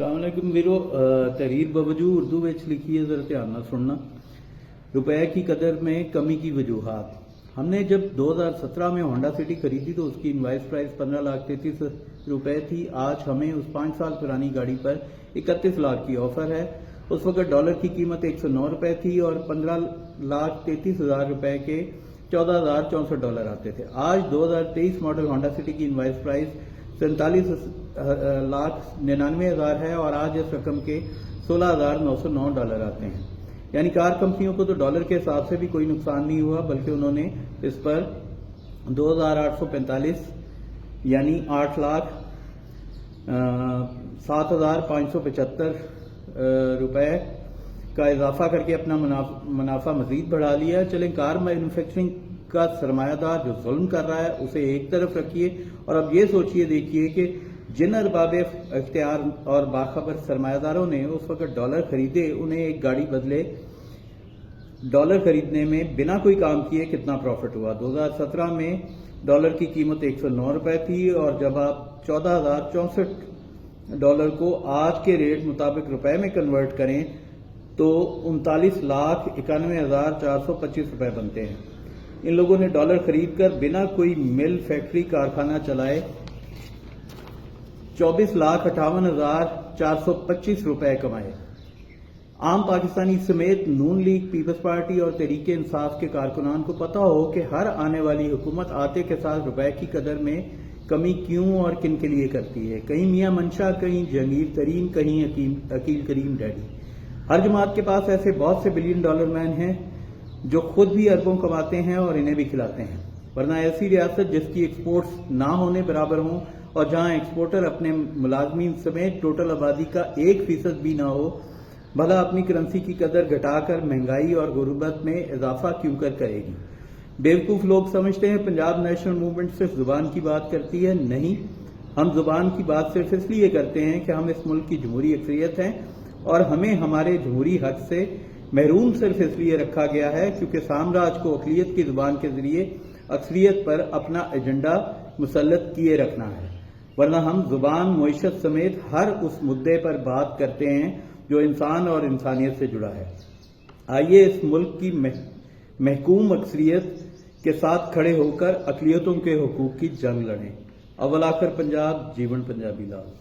अस्सलाम वालेकुम वीरो। तहरीर बवजू उर्दू में लिखी है, जरा ध्यान ना सुनना। रुपए की कदर में कमी की वजूहात। हमने जब 2017 में होंडा सिटी खरीदी तो उसकी इनवाइस प्राइस 15,33,000 रुपए थी। आज हमें उस 5 साल पुरानी गाड़ी पर 31 लाख की ऑफर है। उस वक्त डॉलर की कीमत 109 रुपए थी और 15,33,000 रुपए के 14,064 डॉलर आते थे। आज 2023 मॉडल होंडा सिटी की इनवाइस प्राइस 47,99,000 है और आज इस रकम के 16,909 डॉलर आते हैं। यानी कार कंपनियों को तो डॉलर के हिसाब से भी कोई नुकसान नहीं हुआ, बल्कि उन्होंने इस पर 2,845 यानी 8,07,575 रुपए का इजाफा करके अपना मुनाफा मजीद बढ़ा लिया। चलें, कार मैन्युफैक्चरिंग का सरमायादार जो जुल्म कर रहा है उसे एक तरफ रखिए और अब ये सोचिए देखिए कि जिन अरबाब इख्तियार और बाखबर सरमायादारों ने उस वक्त डॉलर खरीदे, उन्हें एक गाड़ी बदले डॉलर खरीदने में बिना कोई काम किए कितना प्रॉफिट हुआ। 2017 में डॉलर की कीमत 109 रुपए थी और जब आप 14,064 डॉलर को आज के रेट मुताबिक रुपए में कन्वर्ट करें तो 39,91,425 रुपए बनते हैं। इन लोगों ने डॉलर खरीदकर बिना कोई मिल, फैक्ट्री, कारखाना चलाए 24,58,425 रुपए कमाए। आम पाकिस्तानी समेत नून लीग, पीपल्स पार्टी और तहरीके इंसाफ के कारकुनान को पता हो कि हर आने वाली हुकूमत आते के साथ रुपए की कदर में कमी क्यों और किन के लिए करती है। कहीं मियां मंशा, कहीं जहांगीर तरीन, कहीं अकील करीम डैडी। हर जमात के पास ऐसे बहुत से बिलियन डॉलर मैन हैं जो खुद भी अरबों कमाते हैं और इन्हें भी खिलाते हैं। वरना ऐसी रियासत जिसकी एक्सपोर्ट्स ना होने बराबर हों और जहां एक्सपोर्टर अपने मुलाजमीन समेत टोटल आबादी का 1% भी ना हो, भला अपनी करेंसी की कदर घटाकर महंगाई और गुर्बत में इजाफा क्यों कर करेगी। बेवकूफ लोग समझते हैं पंजाब नेशनल मूवमेंट सिर्फ जुबान की बात करती है। नहीं, हम जुबान की बात सिर्फ इसलिए करते हैं कि हम इस मुल्क की जमहूरी अक्सरियत हैं और हमें हमारे जमहूरी हक से महरूम सिर्फ इसलिए रखा गया है क्योंकि साम्राज्य को अक़लियत की जुबान के जरिए अक्सरियत पर अपना एजेंडा मुसल्लत किए रखना है। वरना हम जुबान, मुईशत समेत हर उस मुद्दे पर बात करते हैं जो इंसान और इंसानियत से जुड़ा है। आइए इस मुल्क की महकूम अक्सरियत के साथ खड़े होकर अक़लियतों के हुकूक की जंग लड़ें। अव्वल आखिर पंजाब, जीवन पंजाबी लाल।